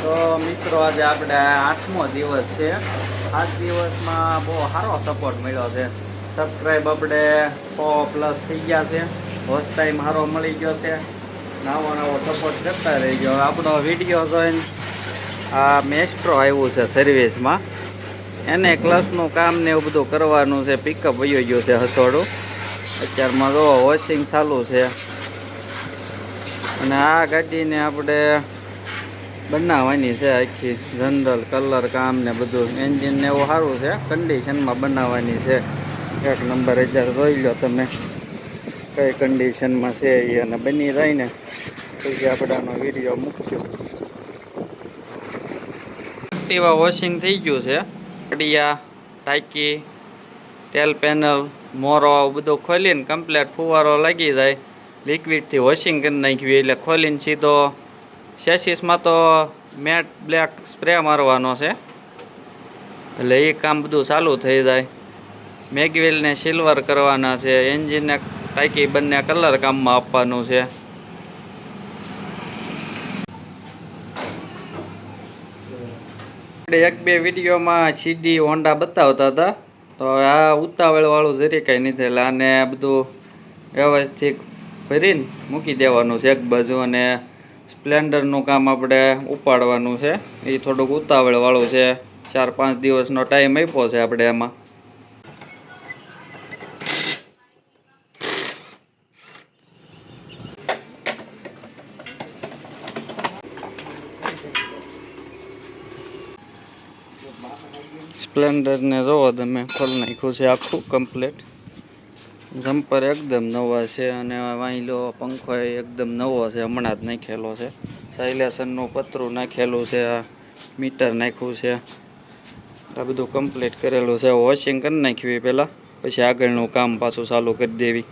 તો મિત્રો આજે આપણે 8મો દિવસ છે. 8 દિવસમાં બહુ સારો સપોર્ટ મળ્યો છે. સબસ્ક્રાઈબ આપણે 100+ થઈ ગયા છે. વોચ ટાઈમ સારો મળી ગયો છે. નવો સપોર્ટ કરતા રહીજો. આપણો વિડીયો જોઈને આ મેસ્ટ્રો આવ્યું છે સર્વિસમાં, એને ક્લાસનું કામ ને એવું બધું કરવાનું છે. પિકઅપ વયો ગયું છે હસોડું. અત્યારમાં જો વોશિંગ ચાલુ છે. અને આ ગાડીને આપણે બનાવવાની છે આખી જનરલ કલર કામ ને બધું. એન્જિન ને એવું સારું છે, કન્ડિશનમાં બનાવવાની છે. 1 નંબર. અત્યારે જોઈ લો તમે કઈ કન્ડિશનમાં છે એ, અને બની જાય ને પછી આપણે આનો વિડીયો મૂકશું. એક્ટિવા વોશિંગ થઈ ગયું છે. પડિયા, ટાંકી, તેલ પેનલ, મોરો બધું ખોલીને કમ્પ્લેટ ફુવારો લાગી જાય. લિક્વિડથી વોશિંગ કરી નાખ્યું એટલે ખોલીને સીધો સેસીસમાં તો મેટ બ્લેક સ્પ્રે મારવાનો છે, એટલે એ કામ બધું ચાલુ થઈ જાય. મેગવેલને સિલ્વર કરવાના છે. એન્જિનને ટાંકી બંને કલર કામમાં આપવાનું છે. આપણે 1-2 વિડીયોમાં સીડી હોન્ડા બતાવતા હતા, તો આ ઉતાવળવાળું જરી કંઈ નથી. એટલે આને બધું વ્યવસ્થિત ભરીને મૂકી દેવાનું છે એક બાજુ, અને સ્પ્લેન્ડરનું કામ આપણે ઉપાડવાનું છે. એ થોડુંક ઉતાવળવાળું છે. 4-5 દિવસનો ટાઈમ આપ્યો છે આપણે એમાં. સ્પ્લેન્ડરને જોવો તમે, ખોલી નાખ્યું છે આખું કમ્પ્લેટ. જમ્પર એકદમ નવા છે, અને વાંયલો પંખો એકદમ નવો છે, હમણાં જ નાખેલો છે. સાયલેશનનું પતરું નાખેલું છે. આ મીટર નાખ્યું છે. આ બધું કમ્પ્લીટ કરેલું છે. વોશિંગ કરી નાખ્યું પહેલાં, પછી આગળનું કામ પાછું ચાલુ કરી દેવી.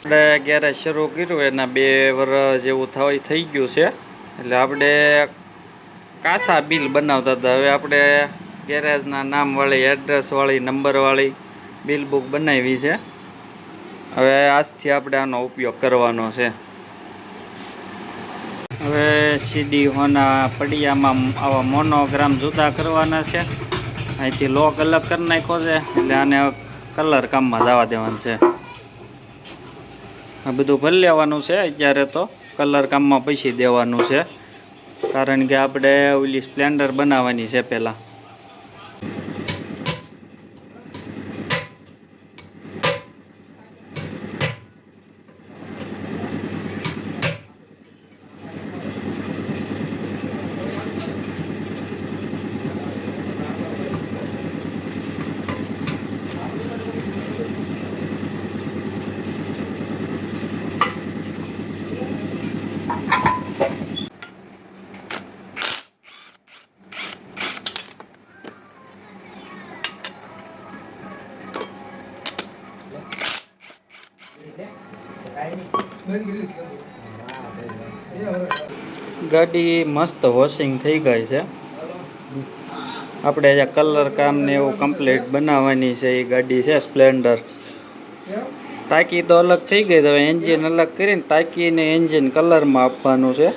આપણે ગેરેજ શરૂ કર્યું એના 2 વર્ષ જેવું થઈ ગયું છે. એટલે આપણે કાસા બિલ બનાવતા હતા. હવે આપણે ગેરેજના નામવાળી, એડ્રેસવાળી, નંબરવાળી બિલ બુક બનાવી છે. હવે આજથી આપણે આનો ઉપયોગ કરવાનો છે. હવે સીડી હોના પડિયામાં આવા મોનોગ્રામ જુદા કરવાના છે. અહીંથી લોક અલગ કરી નાખ્યો છે, એટલે આને કલર કામમાં જવા દેવાનું છે. આ બધું ભરી લેવાનું છે. અત્યારે તો કલર કામમાં પછી દેવાનું છે, કારણ કે આપણે ઓલી સ્પ્લેન્ડર બનાવવાની છે પહેલાં. ગાડી મસ્ત વોશિંગ થઈ ગઈ છે. આપણે જે કલર કામ ને એવું કમ્પ્લીટ બનાવવાની છે એ ગાડી છે સ્પ્લેન્ડર. ટાંકી તો અલગ થઈ ગઈ, હવે એન્જિન અલગ કરીને ટાંકી ને એન્જિન કલરમાં આપવાનું છે.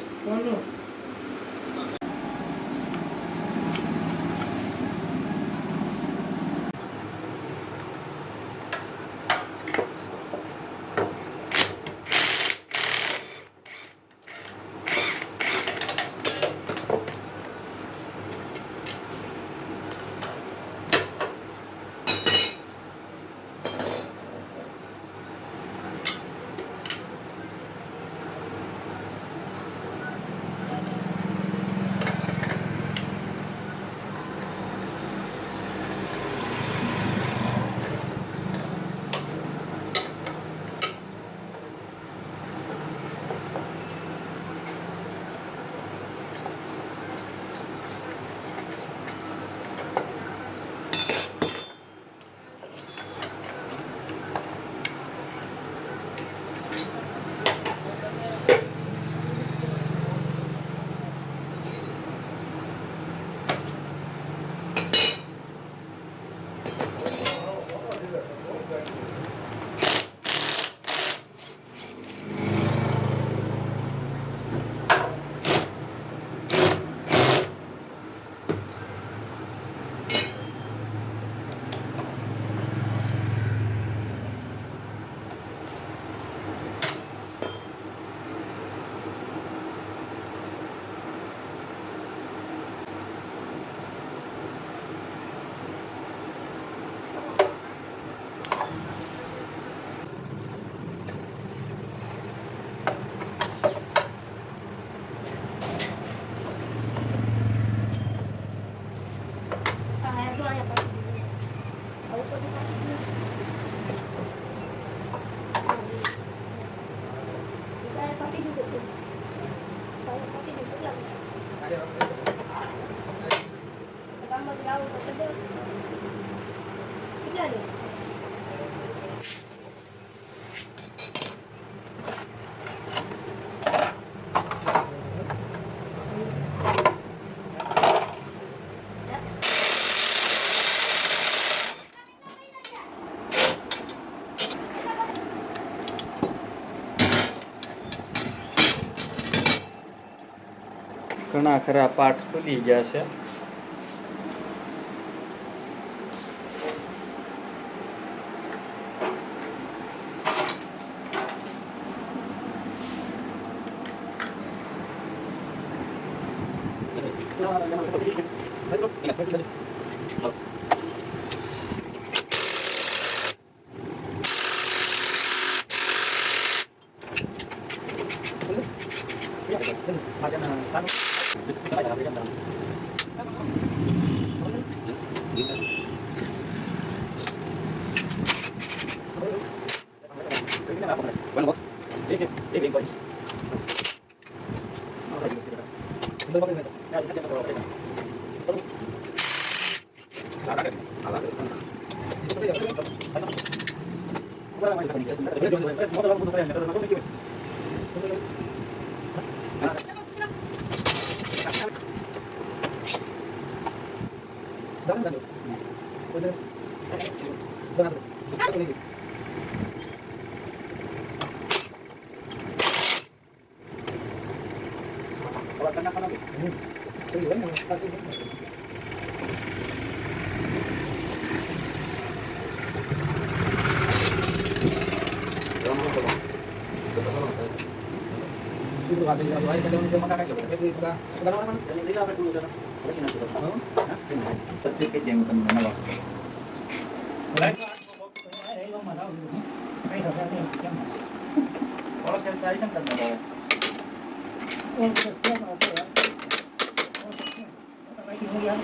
ઘણા ખરા પાર્ટ ખુલી ગયા છે.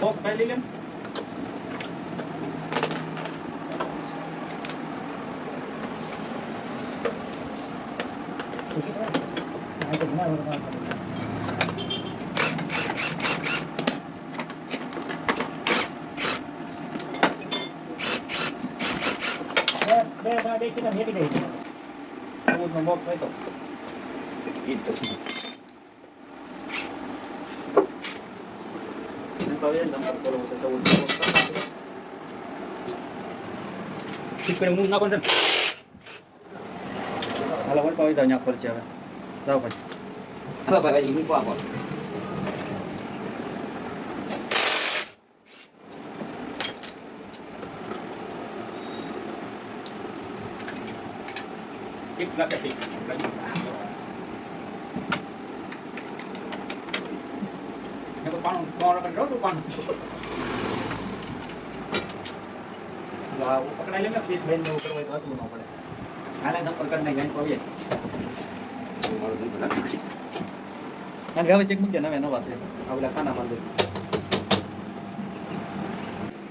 બોક્સ ખાઈ લઈ લે. પકડાઈ લે ને સ્વીચ બેન ને ઉપર હોય તો હતું ન પડે. હાલે નંબર કરી નાખી આવીએ. અને હવે ચેક મૂકી નવે નવા છે આવલા ખાનામાં દે.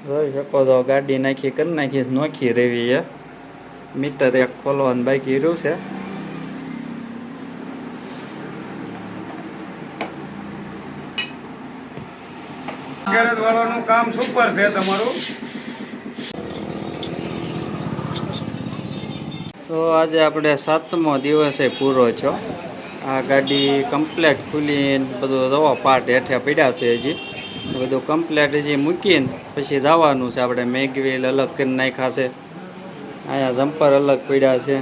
જોઈ શકો છો ગાડી નાખી કરી નાખી નોખી રેવી છે. મીટર એક ખોલવાનું બાકી રહ્યું છે. ગેરેજ વાળાનું કામ સુપર છે તમારું. તો આજે આપણે 7મો દિવસે પૂરો છો. આ ગાડી કમ્પ્લેટ ખુલીને બધું દવા પાર્ટ હેઠે પડ્યા છે. હજી બધું કમ્પ્લેટ હજી મૂકીને પછી જવાનું છે. આપણે મેગવીલ અલગ કરી નાખ્યા છે. અહીંયા જમ્પર અલગ પડ્યા છે.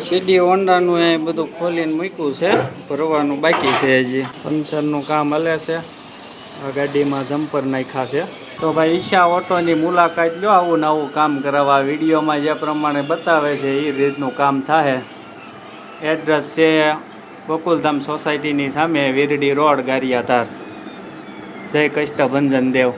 સીડી હોન્ડાનું એ બધું ખોલીને મૂક્યું છે. ભરવાનું બાકી છે. હજી પંચરનું કામ હલે છે. આ ગાડીમાં જમ્પર નાખ્યા છે. તો ભાઈ ઈશા ઓટોની મુલાકાત લો. આવું ને આવું કામ કરાવવા વિડીયોમાં જે પ્રમાણે બતાવે છે એ રીતનું કામ થાય. એડ્રેસ છે ગોકુલધામ સોસાયટીની સામે વીરડી રોડ ગારિયાધાર. જય કષ્ટભંજન દેવ.